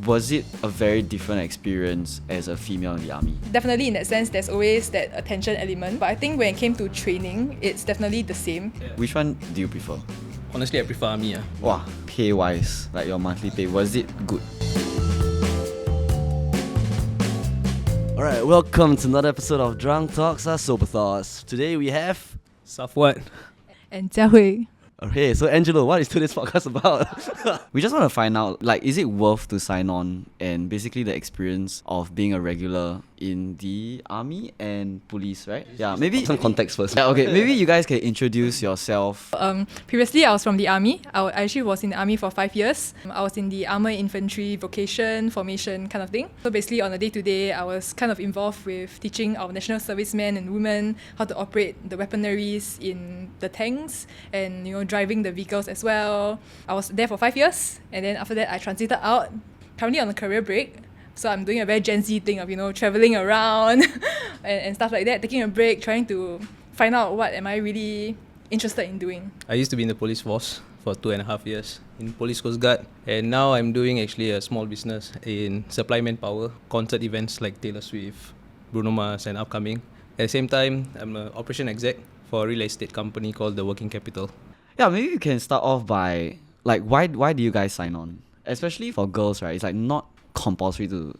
was it a very different experience as a female in the army? Definitely in that sense, there's always that attention element. But I think when it came to training, it's definitely the same. Which one do you prefer? Honestly, I prefer army. Wow, pay-wise, like your monthly pay, was it good? Alright, welcome to another episode of Drunk Talks or Sober Thoughts. Today we have... Safwat. And Jiahui. Okay, so Angelo, what is today's podcast about? We just want to find out, like, is it worth to sign on and basically the experience of being a regular in the army and police, right? Yeah, maybe some context first. Yeah, okay, maybe you guys can introduce yourself. Previously, I was from the army. I actually was in the army for 5 years. I was in the armor infantry vocation, formation kind of thing. So basically, on a day-to-day, I was kind of involved with teaching our national servicemen and women how to operate the weaponaries in the tanks and, driving the vehicles as well. I was there for 5 years, and then after that I transited out, currently on a career break. So I'm doing a very Gen Z thing of, traveling around and stuff like that, taking a break, trying to find out what am I really interested in doing. I used to be in the police force for 2.5 years in Police Coast Guard, and now I'm doing actually a small business in supply manpower, concert events like Taylor Swift, Bruno Mars and upcoming. At the same time, I'm an operation exec for a real estate company called The Working Capital. Yeah, maybe you can start off by, like, why do you guys sign on? Especially for girls, right? It's like not compulsory to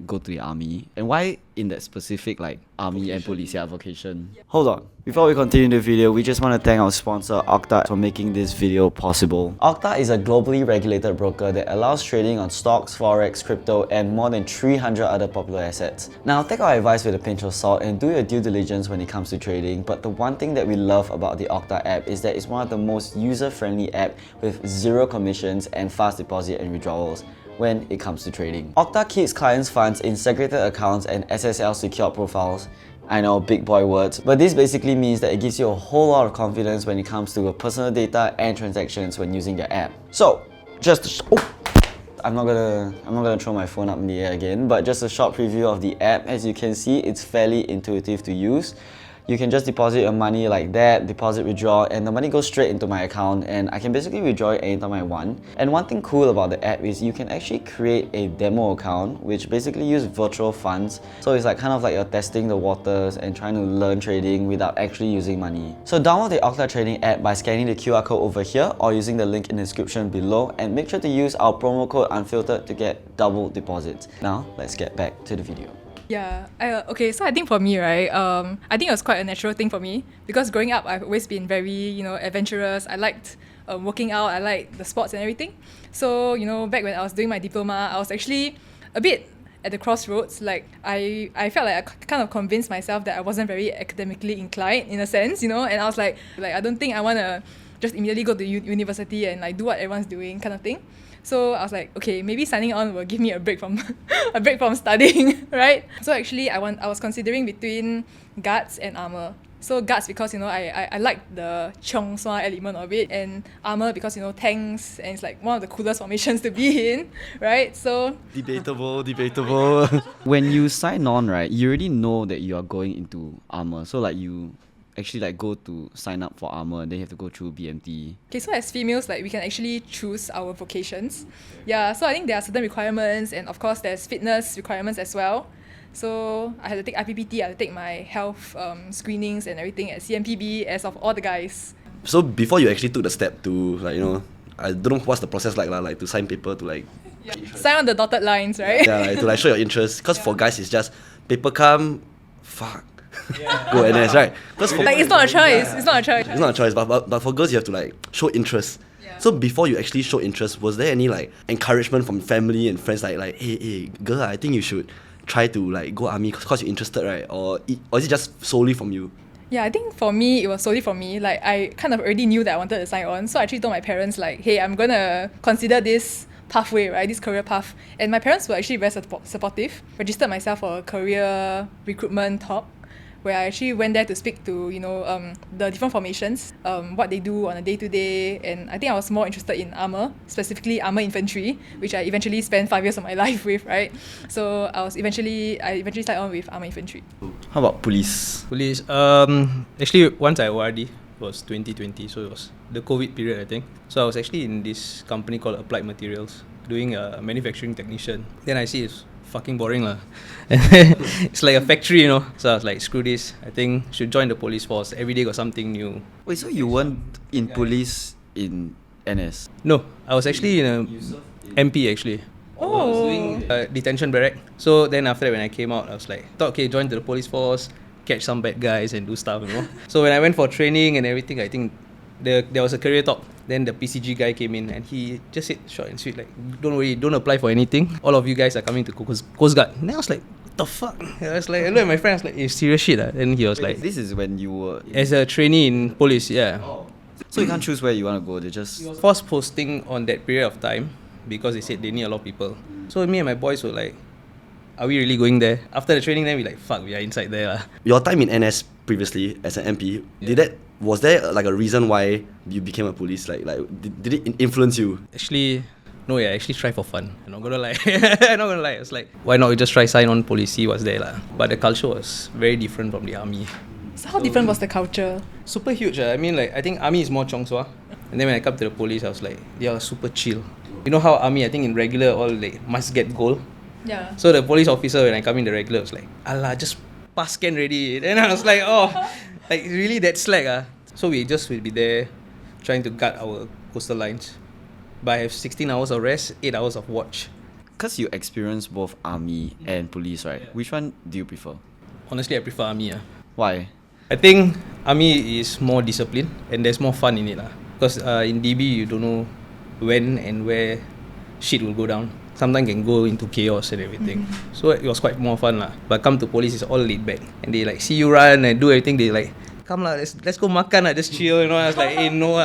go to the army. And why in that specific army vocation. And police vocation? Hold on. Before we continue the video, we just want to thank our sponsor Okta for making this video possible. Okta is a globally regulated broker that allows trading on stocks, forex, crypto, and more than 300 other popular assets. Now, take our advice with a pinch of salt and do your due diligence when it comes to trading. But the one thing that we love about the Okta app is that it's one of the most user-friendly apps with zero commissions and fast deposit and withdrawals when it comes to trading. Okta keeps clients' funds in segregated accounts and SSL secured profiles. I know, big boy words, but this basically means that it gives you a whole lot of confidence when it comes to personal data and transactions when using your app. So, I'm not gonna throw my phone up in the air again, but just a short preview of the app. As you can see, it's fairly intuitive to use. You can just deposit your money like that, deposit, withdraw, and the money goes straight into my account, and I can basically withdraw it anytime I want. And one thing cool about the app is you can actually create a demo account, which basically use virtual funds. So it's kind of like you're testing the waters and trying to learn trading without actually using money. So download the Okta Trading app by scanning the QR code over here or using the link in the description below, and make sure to use our promo code UNFILTERED to get double deposits. Now, let's get back to the video. Yeah, okay, so I think for me, right, I think it was quite a natural thing for me because growing up, I've always been very, adventurous. I liked working out, I liked the sports and everything. So, back when I was doing my diploma, I was actually a bit at the crossroads. I felt like I kind of convinced myself that I wasn't very academically inclined in a sense, and I was like I don't think I want to just immediately go to university and do what everyone's doing kind of thing. So I was like, okay, maybe signing on will give me a break from studying, right? So actually, I was considering between guards and armor. So guards because I like the chiong sua element of it, and armor because tanks, and it's one of the coolest formations to be in, right? So debatable. When you sign on, right, you already know that you are going into armor. So you actually go to sign up for armor and then you have to go through BMT. Okay, so as females, we can actually choose our vocations. Yeah, so I think there are certain requirements, and of course there's fitness requirements as well. So I had to take IPPT, I had to take my health screenings and everything at CMPB as of all the guys. So before you actually took the step to I don't know what's the process like to sign paper to sign on the dotted lines, right? Yeah, to show your interest. Because for guys it's just paper come, fuck. Yeah. Go NS, right? It's not a choice. It's not a choice. But for girls you have to show interest. Yeah. So before you actually show interest, was there any encouragement from family and friends hey girl, I think you should try to go army because you're interested, right? Or is it just solely from you? Yeah, I think for me it was solely from me. I kind of already knew that I wanted to sign on, so I actually told my parents hey, I'm gonna consider this pathway, right, this career path. And my parents were actually very supportive. Registered myself for a career recruitment talk where I actually went there to speak to, the different formations, what they do on a day-to-day, and I think I was more interested in armor, specifically armor infantry, which I eventually spent 5 years of my life with, right? So I eventually started on with armor infantry. How about police? Actually once I ORD, It was 2020, so it was the COVID period, I think. So I was actually in this company called Applied Materials, doing a manufacturing technician. Then I see it's fucking boring lah. It's like a factory, you know. So I was like, screw this. I think should join the police force. Every day got something new. Wait, so you weren't in police in NS? No, I was actually in a MP actually. I was doing detention barrack. So then after that, when I came out, I was like, thought okay, join to the police force, catch some bad guys and do stuff, you know. So when I went for training and everything, I think there was a career talk. Then the PCG guy came in and he just said short and sweet, like, don't worry, don't apply for anything. All of you guys are coming to Coast Guard. And I was like, what the fuck? I was like, I looked at my friend, I was like, serious shit. Then he was like, This is when you were... as a trainee in police, yeah. So you can't choose where you want to go, they just... Forced posting on that period of time because they said they need a lot of people. So me and my boys were like, are we really going there? After the training, then we like, fuck, we are inside there lah. Your time in NS previously as an MP, was there like a reason why you became a police? Did it influence you? Actually, no, yeah, I actually try for fun. I'm not gonna lie. I'm not gonna lie. It's like, why not we just try sign on police, see what's there lah. But the culture was very different from the army. So how different was the culture? Super huge. I mean, like, I think army is more chong sua. And then when I come to the police, I was like, they are super chill. You know how army, I think in regular, all like must get goal. Yeah. So the police officer, when I come in the regular, was like, Allah, just pass scan ready. Then I was like, oh, like really that slack ah. So we just will be there trying to guard our coastal lines. But I have 16 hours of rest, 8 hours of watch. Because you experienced both army and police, right? Which one do you prefer? Honestly, I prefer army. Why? I think army is more disciplined and there's more fun in it. Because in DB, you don't know when and where shit will go down. Sometimes can go into chaos and everything. So it was quite more fun lah. But come to police, it's all laid back. And they like see you run and do everything. They like, come lah, let's go makan lah, just chill, you know. I was like, hey, no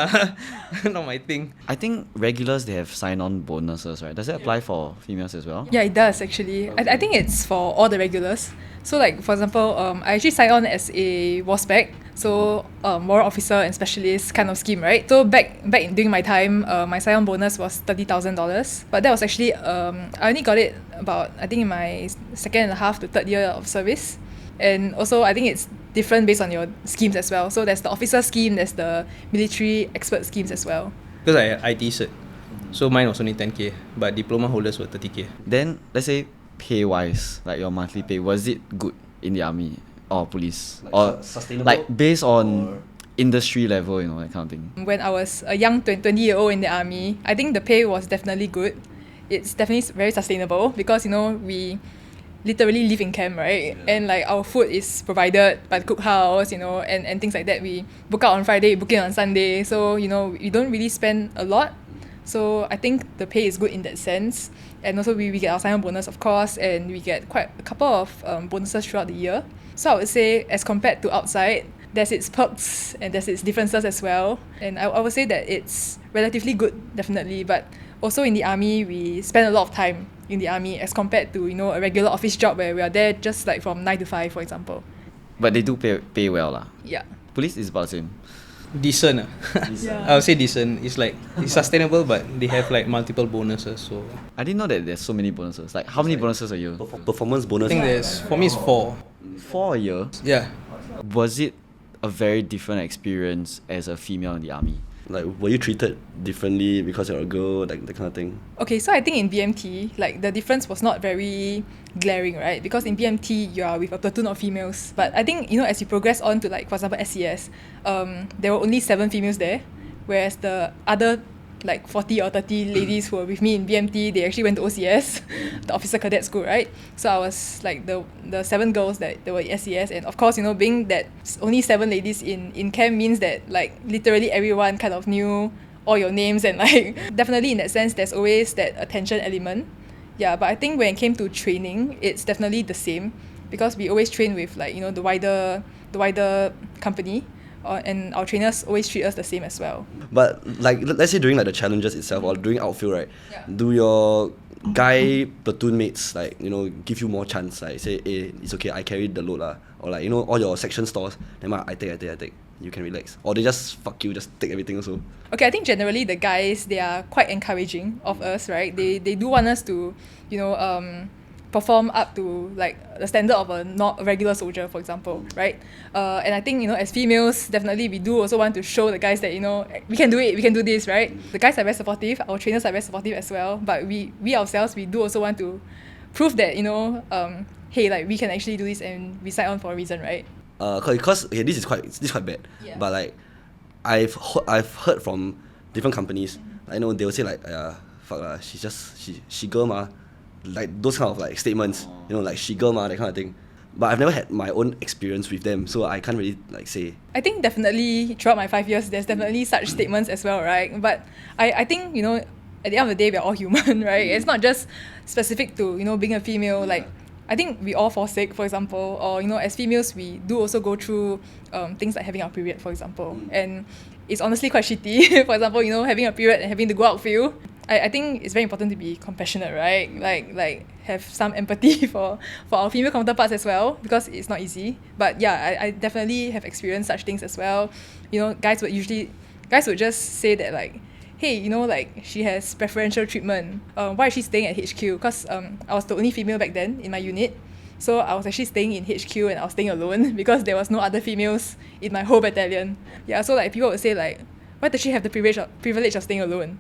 not my thing. I think regulars, they have sign-on bonuses, right? Does it apply for females as well? Yeah, it does actually. I think it's for all the regulars. So like, for example, I actually signed on as a WASPEC, so warrant officer and specialist kind of scheme, right? So back during my time, my sign-on bonus was $30,000. But that was actually, I only got it about, I think in my second and a half to third year of service. And also, I think it's different based on your schemes as well. So there's the officer scheme, there's the military expert schemes as well. Because I had IT cert, so mine was only 10k, but diploma holders were 30k. Then, let's say, pay-wise, like your monthly pay, was it good in the army or police? Or sustainable? like based on industry level, you know, that kind of thing? When I was a young 20-year-old in the army, I think the pay was definitely good. It's definitely very sustainable because, you know, we literally live in camp, right? Yeah. And like our food is provided by the cookhouse, you know, and things like that. We book out on Friday, book in on Sunday. So, you know, we don't really spend a lot. So I think the pay is good in that sense. And also we get our sign-on bonus, of course, and we get quite a couple of bonuses throughout the year. So I would say as compared to outside, there's its perks and there's its differences as well. And I would say that it's relatively good, definitely. But also in the army, we spend a lot of time in the army as compared to, you know, a regular office job where we are there just like from 9 to 5, for example. But they do pay well lah. Yeah. Police is about the same. Decent. Yeah. I would say decent. It's like, it's sustainable, but they have like multiple bonuses. So I didn't know that there's so many bonuses. Like, how many bonuses a year? Performance I bonus. think there's, for me it's 4. 4 a year? Yeah. Was it a very different experience as a female in the army? Like, were you treated differently because you're a girl, like that kind of thing? Okay, so I think in BMT, like the difference was not very glaring, right? Because in BMT, you are with a platoon of females. But I think, you know, as you progress on to like, for example, SCS, there were only 7 females there, whereas the other like 40 or 30 ladies who were with me in BMT, they actually went to OCS, the officer cadet school, right? So I was like the 7 girls that were in SCS, and of course, you know, being that only 7 ladies in camp means that like literally everyone kind of knew all your names, and like definitely in that sense, there's always that attention element. Yeah, but I think when it came to training, it's definitely the same because we always train with like, you know, the wider company. And our trainers always treat us the same as well. But like, let's say during like the challenges itself or during outfield, right? Yeah. Do your guy platoon mates like, you know, give you more chance? Like say, hey, it's okay, I carried the load lah. Or like, you know, all your section stores, then I take. You can relax. Or they just fuck you, just take everything also. Okay, I think generally the guys, they are quite encouraging of us, right? They do want us to, you know, perform up to like the standard of a not a regular soldier, for example, right? And I think, you know, as females, definitely we do also want to show the guys that, you know, we can do it, we can do this, right? The guys are very supportive, our trainers are very supportive as well, but we ourselves, we do also want to prove that, you know, hey, like we can actually do this and we sign on for a reason, right? Because okay, this is quite bad. Yeah. But like, I've heard from different companies. I know they will say like, fuck lah, she girl ma, like those kind of like statements. You know, like she girl ma, that kind of thing. But I've never had my own experience with them, so I can't really like say. I think definitely throughout my 5 years, there's definitely such statements as well, right? But I think, you know, at the end of the day, we're all human, right? It's not just specific to, you know, being a female. Like, I think we all fall sick, for example, or, you know, as females, we do also go through things like having our period, for example. And it's honestly quite shitty. For example, you know, having a period and having to go outfield. I think it's very important to be compassionate, right? Like have some empathy for our female counterparts as well, because it's not easy. But yeah, I definitely have experienced such things as well. You know, guys would just say that like, hey, you know, like she has preferential treatment. Why is she staying at HQ? Because I was the only female back then in my unit. So I was actually staying in HQ and I was staying alone because there was no other females in my whole battalion. Yeah, so like people would say like, why does she have the privilege of staying alone?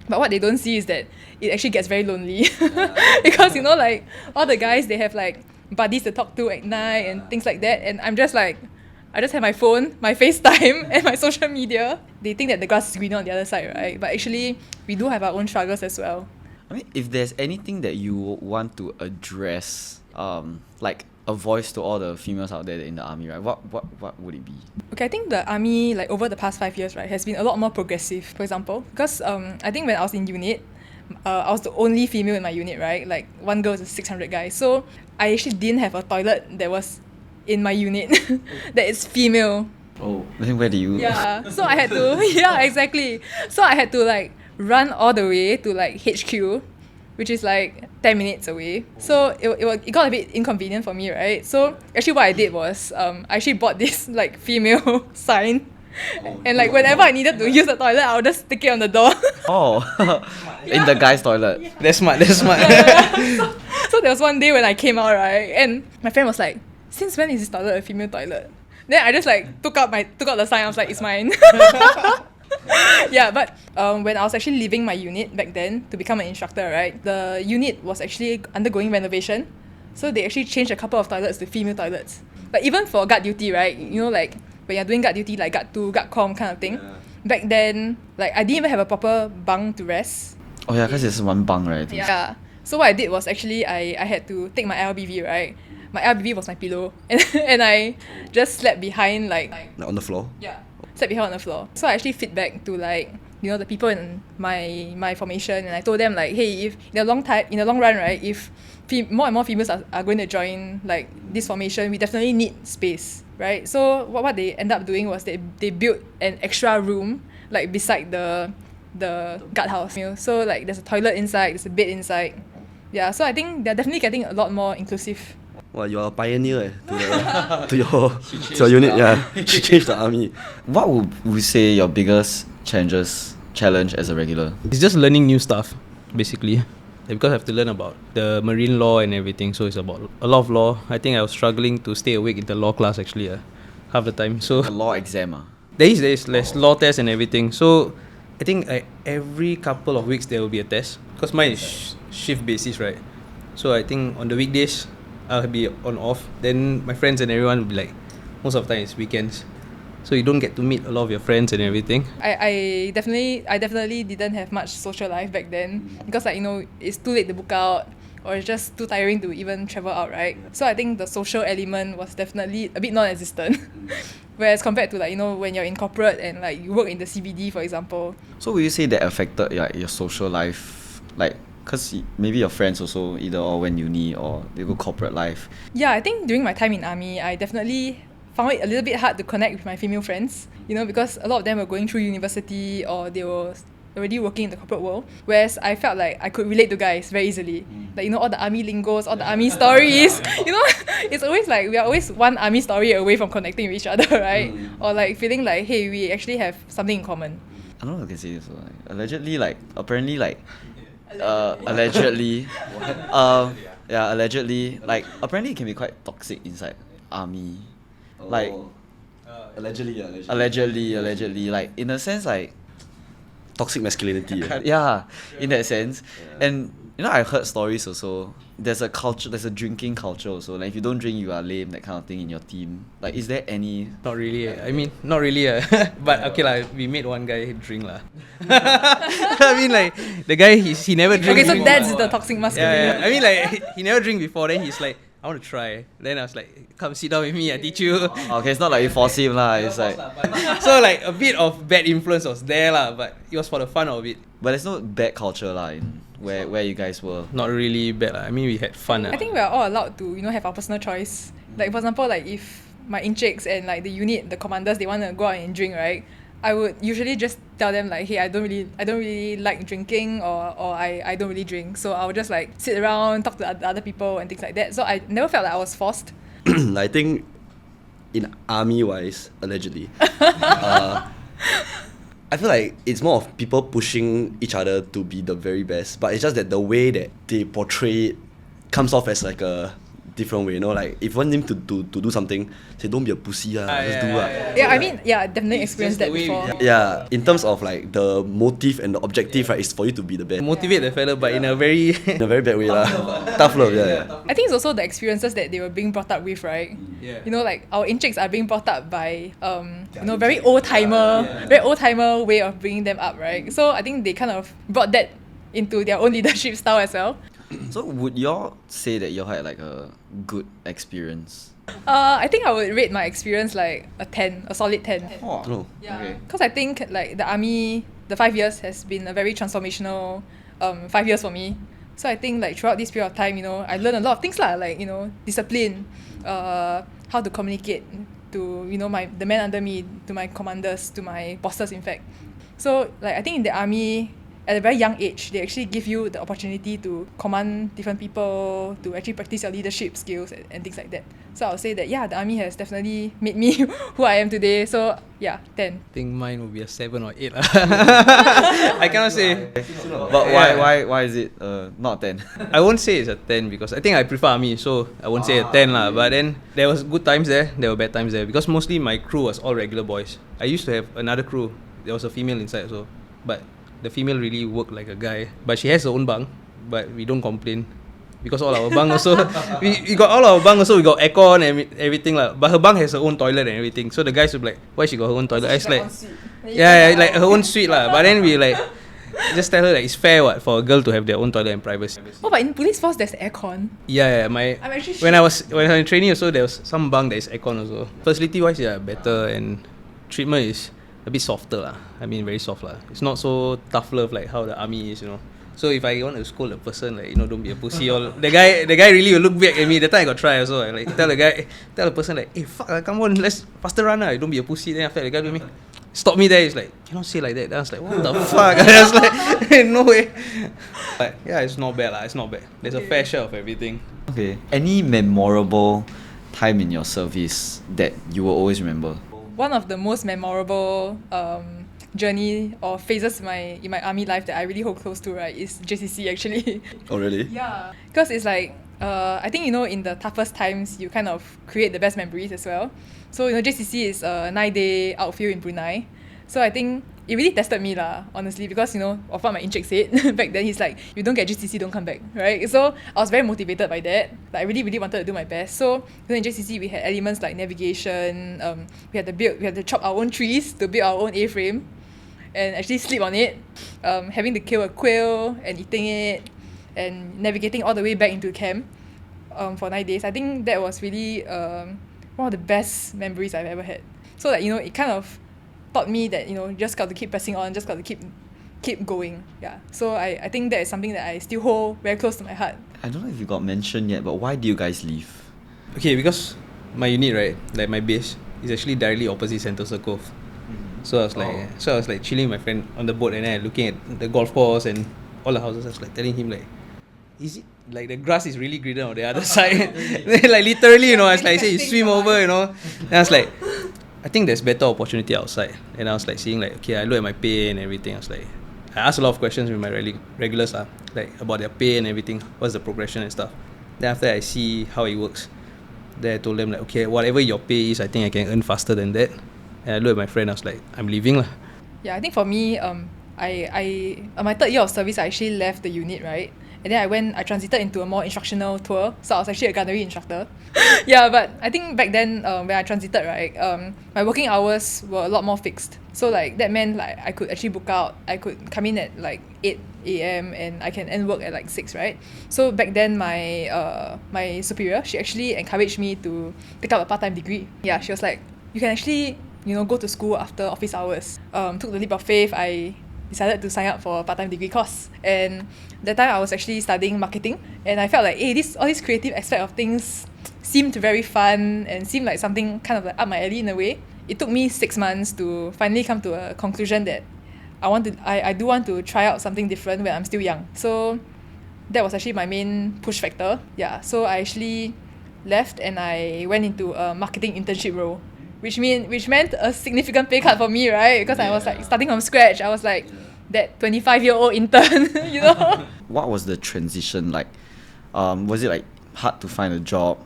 But what they don't see is that it actually gets very lonely. Because, you know, like all the guys, they have like buddies to talk to at night and things like that. And I'm just like, I just have my phone, my FaceTime and my social media. They think that the grass is greener on the other side, right? But actually, we do have our own struggles as well. I mean, if there's anything that you want to address, like a voice to all the females out there in the army, right? What would it be? Okay, I think the army, like over the past 5 years, right, has been a lot more progressive, for example. Because I think when I was in unit, I was the only female in my unit, right? Like one girl is 600 guys. So I actually didn't have a toilet that was in my unit that is female. Oh, then where do you? Yeah, so I had to, yeah, exactly. So I had to like run all the way to like HQ, which is like 10 minutes away. So it got a bit inconvenient for me, right? So actually what I did was I actually bought this like female sign. And like whenever I needed to use the toilet, I would just stick it on the door. Oh, in the guys' toilet. That's smart. So there was one day when I came out, right, and my friend was like, since when is this toilet a female toilet? Then I just like took out the sign. I was like, it's mine. Yeah, but when I was actually leaving my unit back then to become an instructor, right, the unit was actually undergoing renovation. So they actually changed a couple of toilets to female toilets. But even for guard duty, right, you know, like when you're doing guard duty, like guard 2, guard com kind of thing, back then, like I didn't even have a proper bunk to rest. Oh yeah, because it's one bunk, right? Yeah. So what I did was actually I had to take my LBV, right? My LBV was my pillow, and I just slept behind like on the floor. Yeah, slept behind on the floor. So I actually feedback to like, you know, the people in my formation, and I told them like, hey, if in the long run, right, if more and more females are going to join like this formation, we definitely need space, right? So what they end up doing was they built an extra room like beside the guardhouse. You know? So like there's a toilet inside, there's a bed inside. Yeah, so I think they're definitely getting a lot more inclusive. Well, you're a pioneer to your unit. Yeah, she changed the army. What would we say your biggest challenge as a regular? It's just learning new stuff, basically. Because I have to learn about the marine law and everything, so it's about a lot of law. I think I was struggling to stay awake in the law class actually, half the time. So The law exam. there's law tests and everything. So I think every couple of weeks there will be a test, because mine is shift basis, right? So I think on the weekdays I'll be on off. Then my friends and everyone will be like, most of the time it's weekends. So you don't get to meet a lot of your friends and everything. I definitely didn't have much social life back then, because like, you know, it's too late to book out, or it's just too tiring to even travel out, right? So I think the social element was definitely a bit non-existent. Whereas compared to like, you know, when you're in corporate and like you work in the CBD, for example. So would you say that affected your social life, like, because maybe your friends also either all went uni or they go corporate life? Yeah, I think during my time in army, I definitely found it a little bit hard to connect with my female friends, you know, because a lot of them were going through university or they were already working in the corporate world, whereas I felt like I could relate to guys very easily. Like, you know, all the army lingos, all the army stories, you know, it's always like we are always one army story away from connecting with each other, right? Or like feeling like, hey, we actually have something in common. I don't know if I can say this, but like, allegedly, like, apparently, like, allegedly, Yeah, allegedly, like apparently it can be quite toxic inside army. Like Allegedly. allegedly, like in a sense, like Toxic masculinity. yeah, in that sense. And you know, I heard stories also. There's a culture, there's a drinking culture also. Like if you don't drink, you are lame, that kind of thing in your team. Like, is there any? Not really. I mean, not really. But okay lah. We made one guy drink lah. I mean, like the guy, he never drink. Okay, so before. that's the toxic masculinity. Yeah. I mean, like he never drink before. Then he's like, I want to try. Then I was like, come sit down with me. I teach you. Okay, it's not like you force him lah. It's like, So like a bit of bad influence was there lah, but it was for the fun of it. but there's no bad culture lah in where you guys were. Not really bad lah. I mean, we had fun. I think we are all allowed to, have our personal choice. Like for example, like if my inchicks and like the unit, the commanders, they want to go out and drink, right? I would usually just tell them like, hey, I don't really like drinking, or I don't really drink. So I would just like sit around, talk to other people and things like that. So I never felt like I was forced. I think in army wise, allegedly, I feel like it's more of people pushing each other to be the very best, but it's just that the way that they portray it comes off as like a different way, like if you want him to do something, say don't be a pussy, just do Yeah, I mean, yeah, I definitely experienced that before. Yeah, in terms of like the motive and the objective, right, is for you to be the best. Motivate the fella, but in a very In a very bad way lah. Tough love, yeah. I think it's also the experiences that they were being brought up with, right? Yeah. Like our inchicks are being brought up by very old timer way of bringing them up, right? So I think they kind of brought that into their own leadership style as well. So would y'all say that y'all had like a good experience? I think I would rate my experience like a 10, a solid 10. Oh. Okay. Because I think like the army, the 5 years has been a very transformational 5 years for me. So I think like throughout this period of time, I learned a lot of things lah, like discipline, how to communicate to the men under me, to my commanders, to my bosses in fact. So like I think in the army, at a very young age, they actually give you the opportunity to command different people, to actually practice your leadership skills and things like that. So I would say that the army has definitely made me who I am today. So 10. I think mine would be a 7 or 8 lah. I cannot say. But why is it not 10? I won't say it's a 10 because I think I prefer army, so I won't say a 10 lah. But then there was good times there were bad times there, because mostly my crew was all regular boys. I used to have another crew. There was a female inside also, but the female really worked like a guy. But she has her own bunk, but we don't complain. Because all our bunk also, we got all our bunk also, we got aircon and everything lah. But her bunk has her own toilet and everything. So the guys would be like, why she got her own toilet? I was like, yeah, like her own suite lah. But then we like, just tell her that it's fair for a girl to have their own toilet and privacy. Oh, but in police force there's aircon. Yeah, I'm actually when I was in training also, there was some bunk that is aircon also. Facility wise, better, and treatment is a bit softer lah. I mean, very soft lah. It's not so tough love like how the army is, So if I want to scold a person, like, don't be a pussy, all the guy really will look back at me. That time I got try also. I like tell the person like, hey, fuck, come on, let's faster run lah. Don't be a pussy. Then after that, the guy do me, stop me there. He's like, cannot say like that. Then I was like, what the fuck? I was like, no way. But yeah, it's not bad lah. It's not bad. There's a fair share of everything. Okay. Any memorable time in your service that you will always remember? One of the most memorable journey or phases in my army life that I really hold close to, right, is JCC actually. Oh, really? Yeah. Because it's like, I think, in the toughest times, you kind of create the best memories as well. So, JCC is a 9-day outfield in Brunei. So I think it really tested me lah, honestly, because, of what my incheck said back then. He's like, you don't get GCC, don't come back, right? So I was very motivated by that. Like, I really, really wanted to do my best. So in JCC, we had elements like navigation. We had to chop our own trees to build our own A-frame and actually sleep on it. Having to kill a quail and eating it, and navigating all the way back into camp for 9 days. I think that was really one of the best memories I've ever had. So that, it kind of taught me that, just got to keep pressing on, just got to keep going. Yeah. So I think that is something that I still hold very close to my heart. I don't know if you got mentioned yet, but why do you guys leave? Okay, because my unit, right, like my base, is actually directly opposite Sentosa Cove. So I was like chilling with my friend on the boat, and then looking at the golf course and all the houses. I was like telling him like, is it like the grass is really greener on the other side? Like literally, I was like, say you swim over, And I was like, I think there's better opportunity outside. And I was like seeing like, okay, I look at my pay and everything. I was like, I asked a lot of questions with my regulars like about their pay and everything, what's the progression and stuff. Then after that, I see how it works. Then I told them like, okay, whatever your pay is, I think I can earn faster than that. And I looked at my friend, I was like, I'm leaving lah. Yeah, I think for me, I on my 3rd year of service, I actually left the unit, right? And then I transited into a more instructional tour. So I was actually a gunnery instructor. Yeah, but I think back then, when I transited, right, my working hours were a lot more fixed. So like that meant like I could actually book out. I could come in at like 8 a.m. and I can end work at like 6, right? So back then, my superior, she actually encouraged me to pick up a part-time degree. Yeah, she was like, you can actually, go to school after office hours. Took the leap of faith. I decided to sign up for a part-time degree course, and that time I was actually studying marketing, and I felt like, hey, all these creative aspect of things seemed very fun and seemed like something kind of like up my alley in a way. It took me 6 months to finally come to a conclusion that I do want to try out something different when I'm still young. So that was actually my main push factor. Yeah, so I actually left and I went into a marketing internship role, which meant a significant pay cut for me, right? Because I was like starting from scratch. I was like that 25-year-old intern, What was the transition like? Was it like hard to find a job?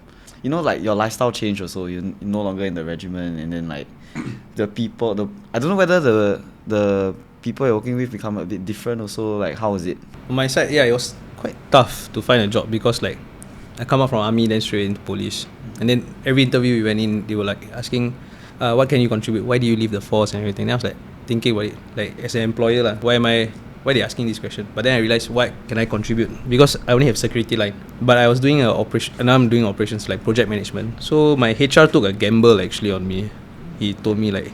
Like your lifestyle changed also. You're no longer in the regiment, and then like the people, I don't know whether the people you're working with become a bit different also. Like, how was it? On my side, yeah, it was quite tough to find a job because like I come out from army, then straight into police, and then every interview we went in, they were like asking, what can you contribute? Why do you leave the force and everything? And I was like thinking about it, like as an employer lah, why they asking this question? But then I realized, what can I contribute? Because I only have security line, but I was doing a operation, and now I'm doing operations like project management. So my HR took a gamble actually on me. He told me like,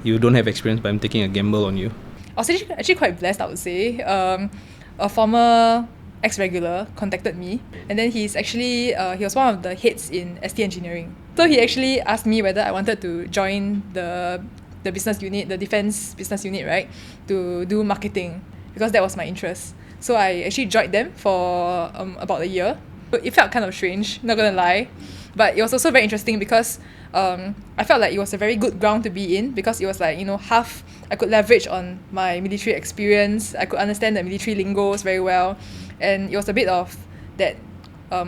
you don't have experience, but I'm taking a gamble on you. I was actually quite blessed, I would say. A former ex-regular contacted me, and then he's actually he was one of the heads in ST engineering. So he actually asked me whether I wanted to join the business unit, the defense business unit, right, to do marketing, because that was my interest. So I actually joined them for about a year. It felt kind of strange, not gonna lie, but it was also very interesting because I felt like it was a very good ground to be in, because it was like, half I could leverage on my military experience. I could understand the military lingos very well, and it was a bit of that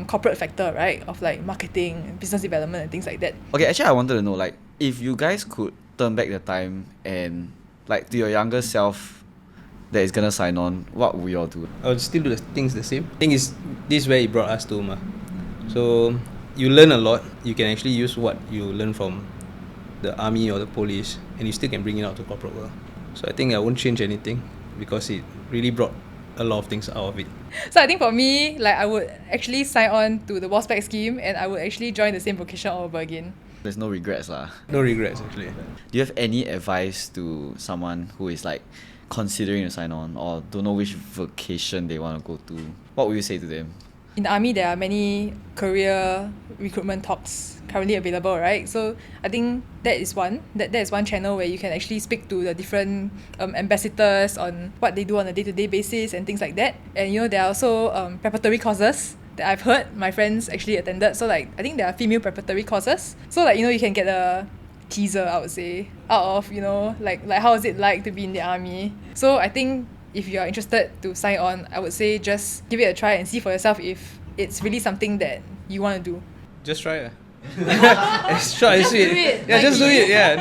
corporate factor, right, of like marketing, business development and things like that. Okay, actually I wanted to know, like, if you guys could turn back the time and like to your younger self that is gonna sign on, what would you all do? I would still do the things the same. Thing is, this is where it brought us to ma. So you learn a lot. You can actually use what you learn from the army or the police, and you still can bring it out to corporate world. So I think I won't change anything because it really brought a lot of things out of it. So I think for me, like, I would actually sign on to the WASPAC scheme, and I would actually join the same vocation all over again. There's no regrets lah. No regrets actually. Do you have any advice to someone who is like considering to sign on or don't know which vocation they want to go to? What would you say to them? In the army, there are many career recruitment talks currently available, right? So I think that is one channel where you can actually speak to the different ambassadors on what they do on a day-to-day basis and things like that. And there are also preparatory courses that I've heard my friends actually attended. So like, I think there are female preparatory courses. So like, you can get a teaser, I would say, out of, like how is it like to be in the army. So I think if you are interested to sign on, I would say just give it a try and see for yourself if it's really something that you want to do. Just try it. Just try and see it. Yeah, just do it. Yeah,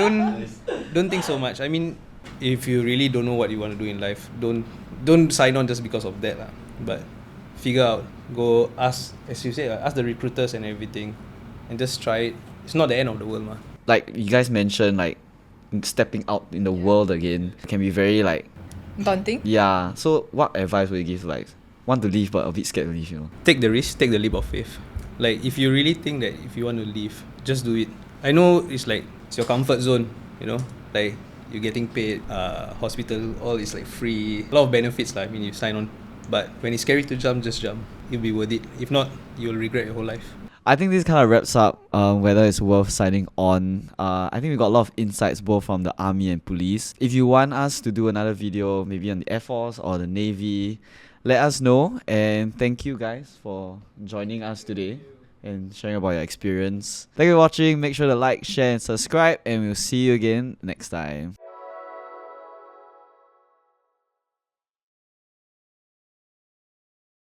don't think so much. I mean, if you really don't know what you want to do in life, don't sign on just because of that lah. But figure out, go ask, as you said, ask the recruiters and everything, and just try it. It's not the end of the world, ma. Like you guys mentioned, like stepping out in the world again can be very like daunting. Yeah. So what advice would you give to like want to leave but a bit scared to leave? Take the risk. Take the leap of faith. Like if you really think that if you want to leave, just do it. I know it's like it's your comfort zone. Like you're getting paid, hospital, all is like free. A lot of benefits lah. I mean, you sign on. But when it's scary to jump, just jump. It'll be worth it. If not, you'll regret your whole life. I think this kind of wraps up whether it's worth signing on. I think we got a lot of insights both from the army and police. If you want us to do another video, maybe on the Air Force or the Navy, let us know. And thank you guys for joining us today and sharing about your experience. Thank you for watching. Make sure to like, share and subscribe, and we'll see you again next time.